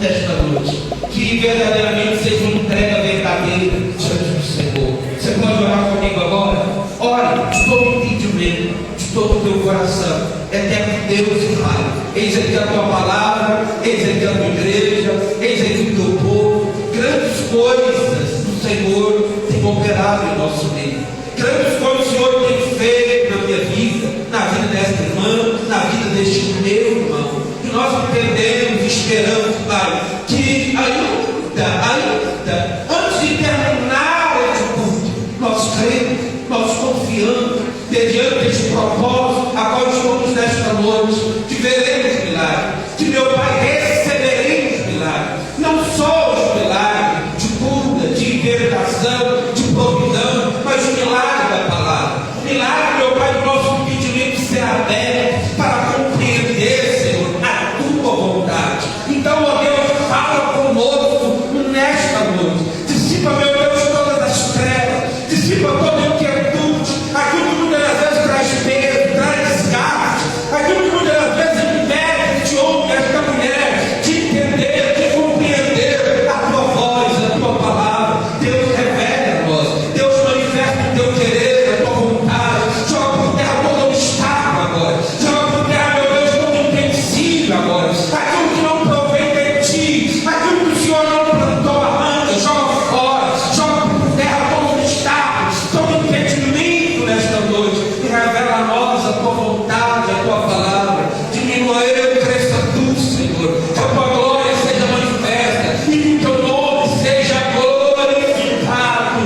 desta noite, que verdadeiramente seja uma entrega verdadeira diante do Senhor. Você pode orar comigo agora? Ore de todo o entendimento, de todo o teu coração. Eterno Deus e Pai, eis aqui a tua palavra, eis aqui a tua igreja, eis aqui o teu povo. Grandes coisas do Senhor tem operado em nosso meio. Grandes coisas o Senhor tem feito na minha vida, na vida desta irmã, na vida deste meu irmão. E nós entendemos e esperamos, Pai, que ainda, antes de terminar este culto, nós cremos, nós confiamos, mediante este propósito, a qual estamos nesta noite, que veremos milagres, que meu Pai receberemos milagres, não só os milagres de cura, de libertação, de provisão, mas o milagre da palavra, o milagre, meu Pai, do nosso entendimento ser aberto para compreender, Senhor, a tua vontade. Então, ó Deus, fala conosco nesta noite, dissipa, meu Deus, todas as trevas, dissipa toda a inquietude, aquilo que muitas das vezes traz peso, traz desgaste, aquilo que muitas das vezes impede este homem, esta mulher, de entender, de compreender a tua voz, a tua palavra. Deus revela a nós, Deus manifesta o teu querer, a tua vontade. Joga por terra todo obstáculo agora, joga por terra, meu Deus, todo empecilho agora, aquilo que não provém de ti, aquilo que o Senhor não plantou, arranca, joga fora, joga por terra todo obstáculo, todo impedimento nesta noite, e revela a nós a tua vontade, a tua palavra. Diminua eu, cresça tu, Senhor, que a tua glória seja manifesta e que o teu nome seja glorificado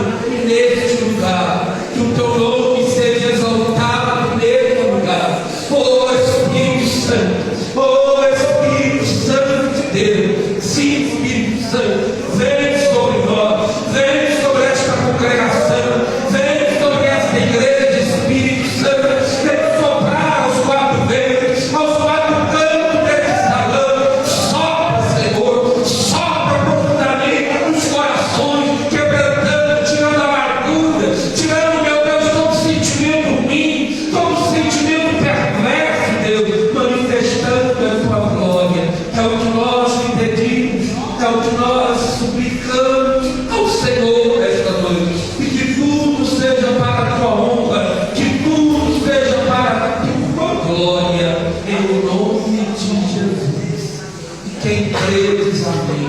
neste lugar, que o teu nome seja exaltado neste lugar. Oh Espírito Santo, oh Espírito Santo de Deus, sim, Espírito Santo, vem sobre nós, vem sobre esta congregação, vem sobre esta igreja, Espírito Santo, vem soprar aos quatro ventos, aos quatro cantos deste salão. Sopra, Senhor, sopra profundamente nos corações, quebrantando, tirando a amargura, tirando, meu Deus, todo sentimento ruim, todo sentimento perverso, Deus, manifestando a tua glória. É o que nós pedimos, é o que nós suplicamos ao Senhor esta noite, e que tudo seja para a tua honra, que tudo seja para a tua glória, em nome de Jesus. E quem crê diz amém.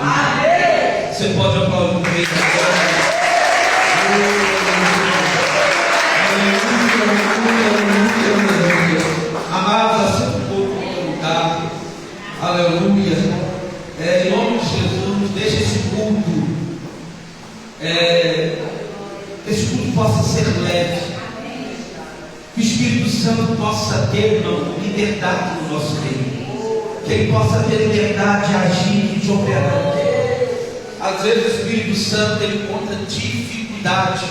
Você pode aplaudir o rei agora. Amados, assim como lugar, aleluia. Em nome de Jesus, deixa esse culto, esse culto possa ser leve, que o Espírito Santo possa ter, irmão, liberdade no nosso meio, que ele possa ter liberdade de agir e de operar. Às vezes o Espírito Santo ele encontra dificuldade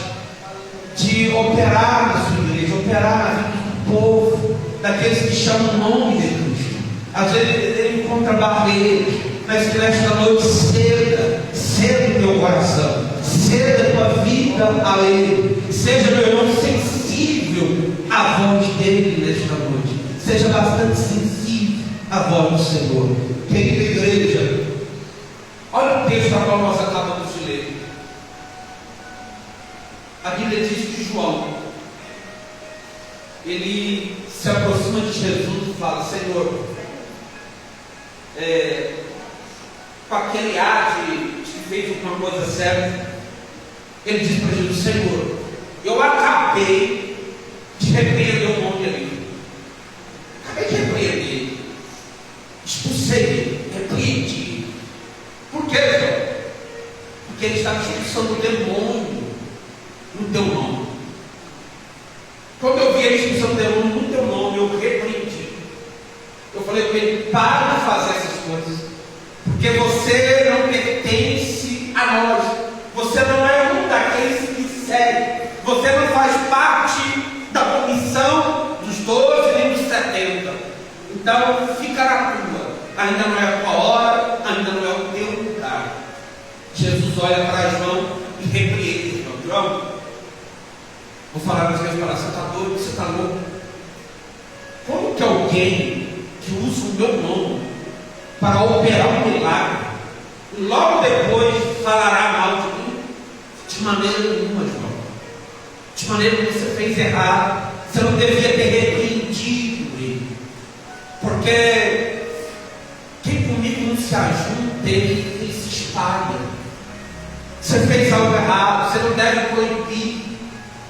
de operar na sua igreja, operar na vida do povo, daqueles que chamam o nome de Cristo. Às vezes ele encontra barreiras, mas que nesta noite ceda o teu coração, ceda a tua vida a Ele, seja, meu irmão, sensível à voz dele nesta noite, seja bastante sensível à voz do Senhor. Querida igreja, olha o texto a qual nós acabamos de ler. A Bíblia diz que João, ele se aproxima de Jesus e fala: Senhor, com aquele ar de que fez alguma coisa certa, ele diz para Jesus: Senhor, eu acabei de repreender um homem ali, acabei de repreender, expulsei ele, repreendi. Por quê, Senhor? Porque ele está expulsando o demônio no teu nome. Quando eu vi ele expulsando o demônio no teu nome, eu repreendi. Eu falei para ele: para de fazer essas coisas, porque você não pertence a nós, você não é um daqueles que segue, você não faz parte da comissão dos 12 nem dos 70. Então fica na tua, ainda não é a tua hora, ainda não é o teu lugar. Jesus olha para João e repreende João: João, vou falar mais vezes para você: está doido, você está louco? Como que alguém que usa o meu nome para operar um milagre e logo depois falará mal de mim? De maneira nenhuma, irmão. De maneira que você fez errado. Você não devia ter repreendido ele. Porque quem comigo não se ajunta, ele se espalha. Você fez algo errado, você não deve proibir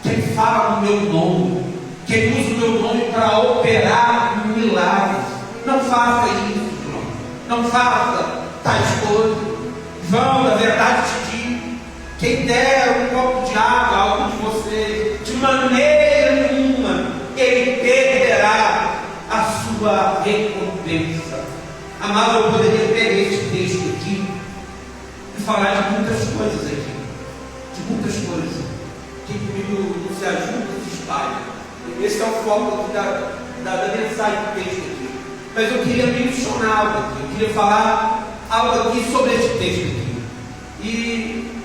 quem fala no meu nome, quem usa o meu nome para operar milagres. Não faça isso, irmão. Não faça tais coisas. João, da verdade te digo, quem der um copo de água a algum de vocês, de maneira nenhuma ele perderá a sua recompensa. Amado, eu poderia pegar este texto aqui e falar de muitas coisas aqui. De muitas coisas. Quem comigo não se ajuda, se espalha. Esse é o foco aqui da mensagem do texto aqui. Mas eu queria mencionar algo aqui. Eu queria falar algo aqui sobre este texto aqui. E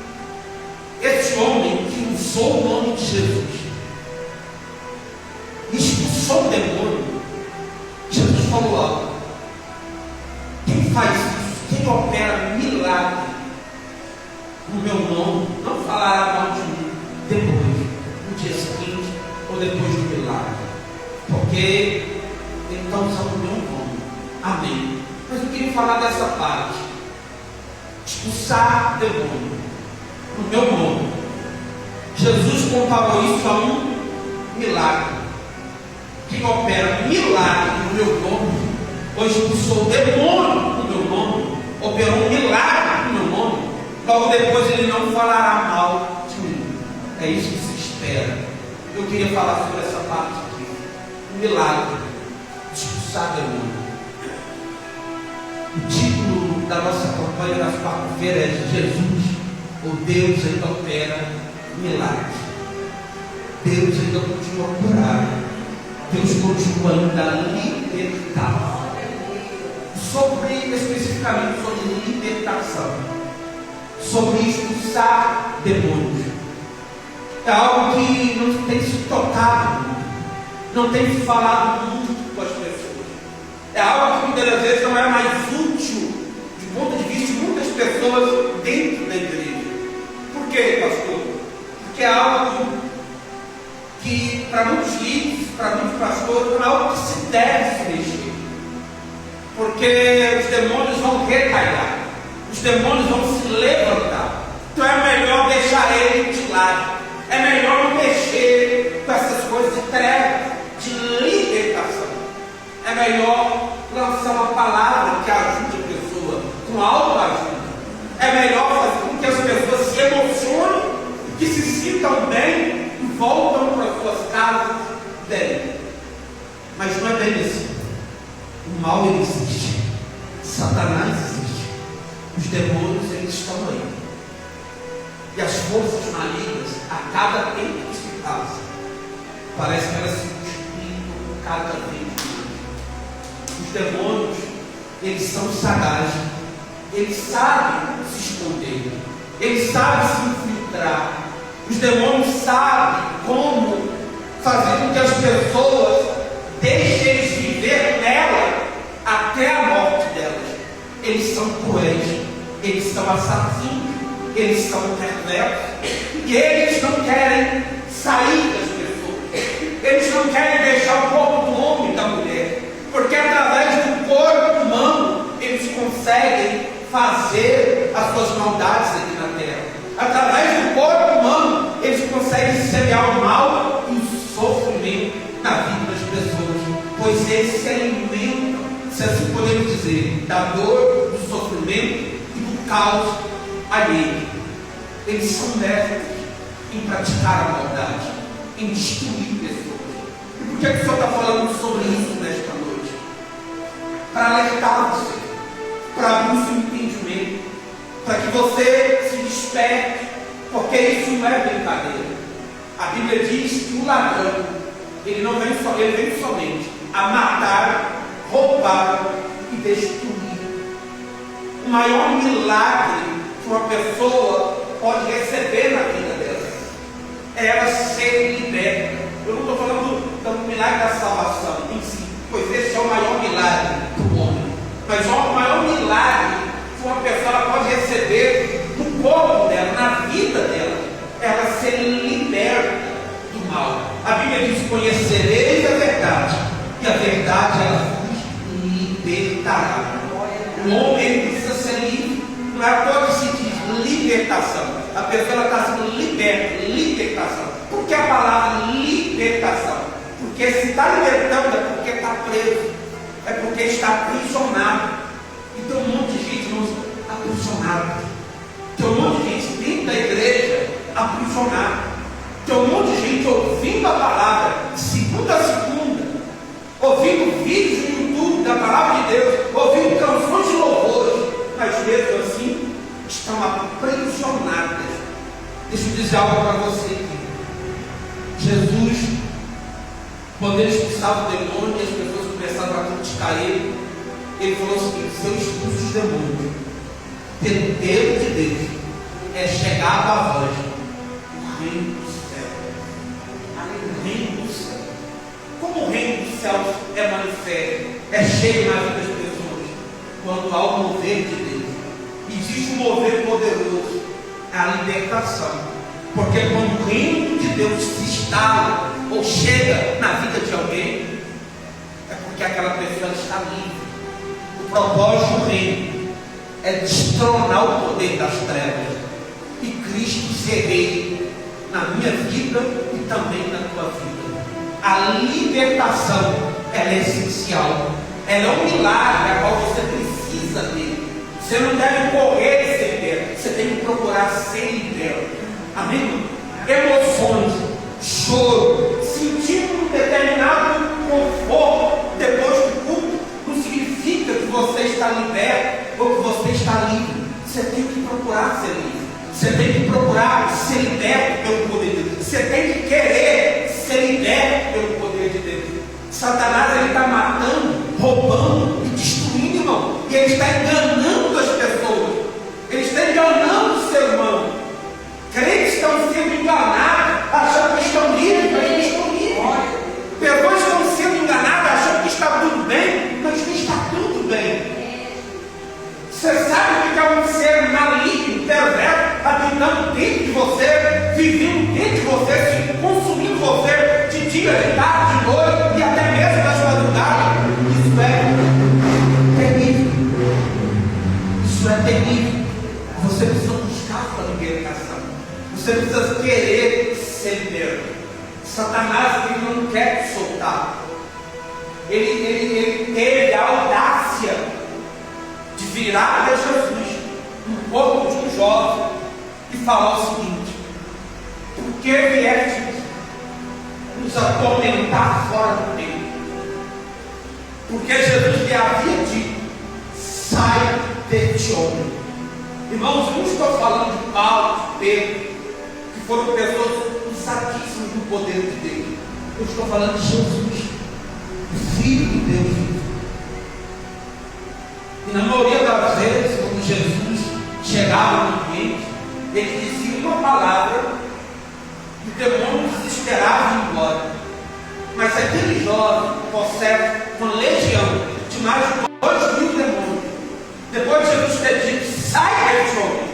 esse homem que usou o nome de Jesus, expulsou o demônio, Jesus falou algo. Quem faz isso, quem opera milagre no meu nome, não falará mal de mim depois, no dia seguinte ou depois do milagre, porque ele está usando o meu nome. Amém. Mas eu queria falar dessa parte: expulsar demônio no meu nome. Jesus comparou isso a um milagre. Quem opera milagre no meu nome, ou expulsou o demônio no meu nome, operou um milagre no meu nome, logo depois ele não falará mal de mim. É isso que se espera. Eu queria falar sobre essa parte aqui. Um milagre, expulsar demônio. O título da nossa campanha das quarta-feira é Jesus, o Deus ainda opera milagres. Deus ainda continua a curar. Deus continua ainda a libertar. Especificamente sobre libertação, sobre expulsar demônios. É algo que não tem se tocado, não tem se falado muito com as pessoas. É algo que muitas vezes não é mais útil do ponto de vista de muitas pessoas dentro da igreja. Por quê, pastor? Porque é algo que para muitos líderes, para muitos pastores, é algo que se deve se mexer. Porque os demônios vão recair, os demônios vão se levantar. Então é melhor deixar ele de lado. É melhor não mexer com essas coisas de trevas, de libertação. É melhor lançar uma palavra que ajude a pessoa com autoajuda. É melhor fazer com que as pessoas se emocionem, que se sintam bem e voltam para suas casas bem. Mas não é bem assim. O mal ele existe, Satanás existe, os demônios eles estão aí, e as forças malignas a cada tempo que se passa parece que elas se multiplicam cada vez mais. Os demônios eles são sagazes, eles sabem se esconder, eles sabem se infiltrar. Os demônios sabem como fazer com que as pessoas deixem eles viver nela até a morte delas. Eles são cruéis, eles são assassinos, eles são perversos, e eles não querem sair das pessoas, eles não querem deixar o corpo do homem e da mulher, porque através do corpo humano eles conseguem fazer as suas maldades aqui na terra. Através do corpo humano eles conseguem semear o mal e o sofrimento na vida das pessoas, pois eles se alimentam, se assim podemos dizer, da dor, do sofrimento e do caos alheio. Eles são mestres em praticar a maldade, em destruir pessoas. E por que o Senhor está falando sobre isso nesta noite? Para alertar você, para abrir o seu entendimento, para que você se desperte, porque isso não é brincadeira. A Bíblia diz que o ladrão, ele vem somente a matar, roubar e destruir. O maior milagre que uma pessoa pode receber na vida dela é ela ser liberta. Eu não estou falando do milagre da salvação em si, pois esse é o maior milagre do homem. Mas o maior milagre que uma pessoa pode receber conhecereis a verdade, e a verdade ela vos libertará. O homem ele precisa ser livre. Não é à toa que se diz libertação. A pessoa está sendo liberta, libertação. Por que a palavra libertação? Porque se está libertando é porque está preso, é porque está aprisionado. Então um monte de gente não aprisionado. Tem um monte de gente dentro da igreja aprisionado. Tem um monte de gente ouvindo a palavra, segunda a segunda, ouvindo vídeos no YouTube da palavra de Deus, ouvindo canções de louvores, mas mesmo assim estão aprisionadas. Deixa eu dizer algo para você aqui. Jesus, quando ele expulsava o demônio e as pessoas começaram a criticar ele, ele falou o seguinte: se eu expulso os demônios pelo dedo de Deus, é chegado a vós o reino do céu. O reino do céu. Como o reino dos céus é manifesto, é cheio na vida das pessoas, quando há o mover de Deus. Existe um mover poderoso, a libertação. Porque quando o reino de Deus se instala ou chega na vida de alguém, é porque aquela pessoa está livre. O propósito do reino é destronar o poder das trevas e Cristo ser rei na minha vida e também na tua vida. A libertação ela é essencial. Ela é um milagre a qual você precisa dele. Você não deve correr e ser liberto, você tem que procurar ser liberto. Amém? Emoções, choro, sentir um determinado conforto depois do culto, não significa que você está liberto ou que você está livre. Você tem que procurar ser livre. Você tem que procurar ser liberto pelo poder de Deus. Você tem que querer ser liberto pelo poder de Deus. Satanás ele está matando, roubando e destruindo, irmão. E ele está enganando as pessoas. Ele está enganando o ser humano. Crentes estão sendo enganados, achando que estão livres, mas não estão livres. Pessoas estão sendo enganadas, achando que está tudo bem, mas não está tudo bem. Você sabe que é um ser maligno, perverso, habitando dentro de você, vivendo dentro de você, consumindo você de dia, de tarde, de noite e até mesmo das madrugadas. Isso é terrível. Isso é terrível. Você precisa buscar sua libertação. Você precisa querer ser liberto. Satanás ele não quer te soltar. Ele teve a audácia de virar para Jesus no corpo de um jovem e falar o seguinte: por que vieste nos atormentar fora do tempo? Porque Jesus lhe havia dito: sai deste homem. Irmãos, eu não estou falando de Paulo, de Pedro, que foram pessoas usadíssimas no poder de Deus. Eu estou falando de Jesus, o Filho de Deus vivo. E na maioria das vezes, quando Jesus chegava no ambiente, ele dizia uma palavra e o demônio desesperava ir embora. Mas aquele jovem, possesso uma legião de mais de 2.000 demônios, depois de Jesus ter dito: sai deste homem,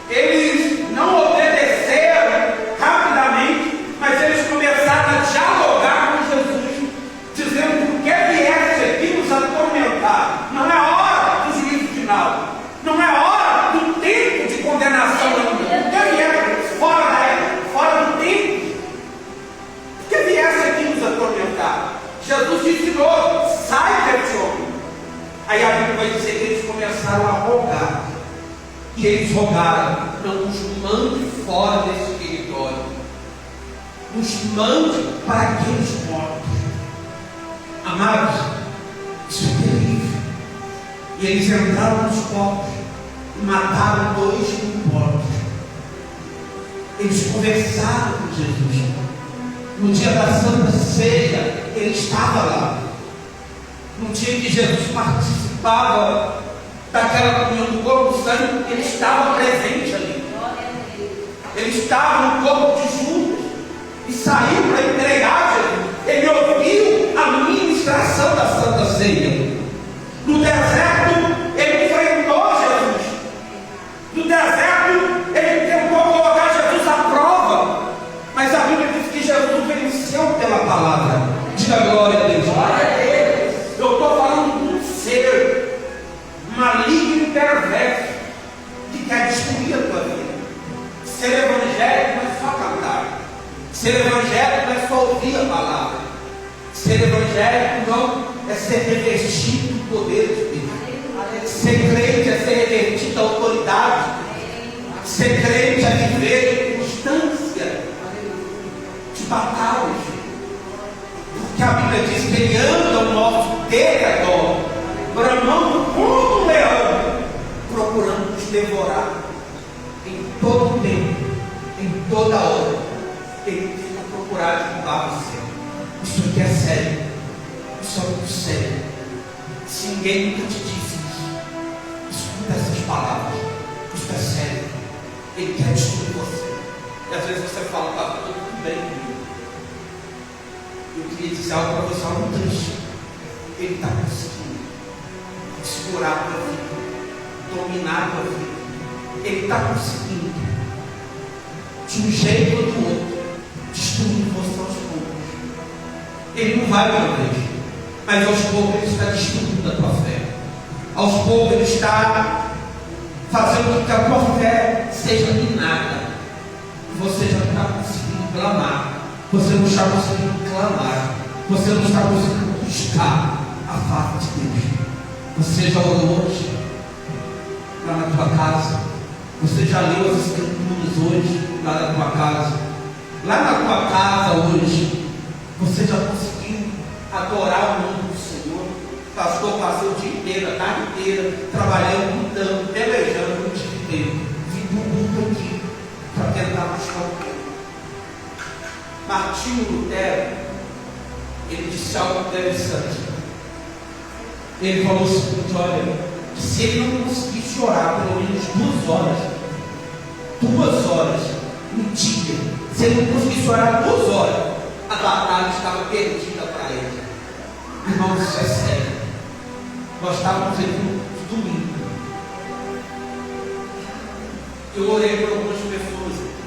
eles não obedeceram rapidamente, mas eles começaram a dialogar com Jesus, dizendo: por que vieste aqui nos atormentar? Não é hora do juízo final, não é hora do tempo de condenação ainda. Por que vieste fora do tempo? Por que vieste aqui nos atormentar? Jesus disse de novo: sai deste homem. Aí a Bíblia vai dizer que eles começaram a rogar. E eles rogaram: não nos mande fora desse território, nos mande para aqueles mortos. Amados, isso é terrível. E eles entraram nos corpos e mataram 2.000 mortos. Eles conversaram com Jesus. No dia da Santa Ceia, ele estava lá. No dia que Jesus participava daquela comunhão do corpo do sangue, ele estava presente ali. Ele estava no corpo de Judas e saiu para entregar Jesus. Ele ouviu a ministração da Santa Ceia. No deserto, ele enfrentou Jesus. No deserto, ele tentou colocar Jesus à prova. Mas a Bíblia diz que Jesus venceu perverso que quer destruir a tua vida. Ser evangélico não é só cantar. Ser evangélico não é só ouvir a palavra. Ser evangélico não é ser revestido do poder de Deus. Ser crente é ser revestido da autoridade. Ser crente é viver em constância de batalhas. Porque a Bíblia diz que Ele anda ao nosso derredor, bramando como um leão, procurando nos devorar. Em todo tempo, em toda hora, Ele tenta procurar derrubar você. Isso aqui é sério. Isso é muito sério. Se ninguém nunca te disse isso, escuta essas palavras. Isso é sério. Ele quer destruir você. E às vezes você fala, tá tudo bem comigo. Eu queria dizer algo para você, algo triste. Ele está conseguindo segurar a tua vida, dominar a tua vida. Ele está conseguindo, de um jeito ou do outro, destruir você aos poucos. Ele não vai uma vez, mas aos poucos Ele está destruindo a tua fé. Aos poucos Ele está fazendo com que a tua fé seja minada. Você já não está conseguindo clamar. Você não está conseguindo clamar. Você não está conseguindo buscar a face de Deus. Você já orou hoje lá na tua casa. Você já leu as escrituras hoje lá na tua casa. Lá na tua casa hoje, você já conseguiu adorar o nome do Senhor. O pastor passou o dia inteiro, a tarde inteira, trabalhando, lutando, pelejando o dia inteiro. Vim do mundo aqui para tentar buscar o tempo. Martinho Lutero, ele disse algo interessante. Ele falou o seguinte: olha, se ele não conseguisse orar pelo menos 2 horas no dia, se ele não conseguisse orar 2 horas, a batalha estava perdida para ele. Irmãos, isso é sério. Nós estávamos aqui no domingo. Eu orei por algumas pessoas aqui.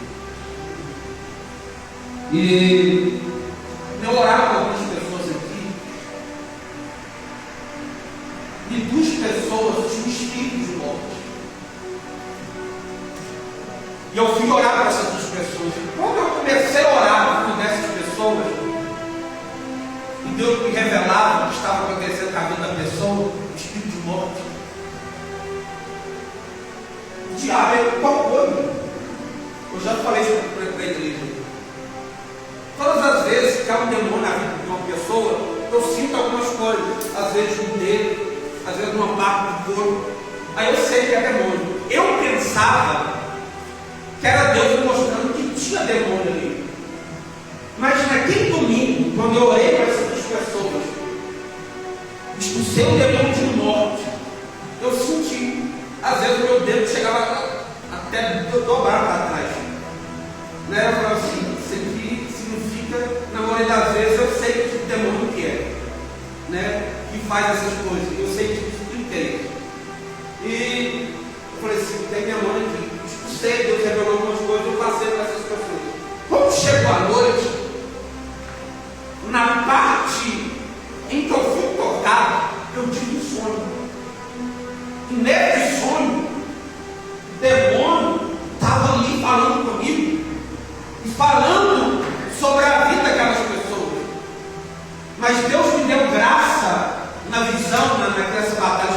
E eu orava por algumas pessoas aqui. E 2 pessoas tinham espírito de morte. E eu fui orar para essas 2 pessoas. E quando eu comecei a orar por essas pessoas, e Deus me revelava o que estava acontecendo com a vida da pessoa, o espírito de morte. O diabo ele tocou-me. Eu já falei isso para a igreja. Todas as vezes que há um demônio na vida de uma pessoa, eu sinto algumas coisas. Às vezes no dedo, às vezes numa parte do corpo. Aí eu sei que é demônio. Eu pensava que era Deus me mostrando que tinha demônio ali. Mas naquele domingo, quando eu orei para essas 2 pessoas, expulsei o demônio de morte, eu senti, às vezes o meu dedo chegava até dobrar para trás. Né? Eu falava assim, isso aqui significa, na maioria das vezes eu sei que tipo de demônio que é, né? Que faz essas coisas, eu sei que isso inteiro. E eu falei assim, tem demônio aqui. Expulsei, Deus revelou algumas coisas, eu passei para essas pessoas. Quando chegou a noite, na parte em que eu fui tocado, eu tive um sonho. E nesse sonho, o demônio estava ali falando comigo e falando sobre a vida daquelas pessoas. Mas Deus me deu graça na visão, nessa batalha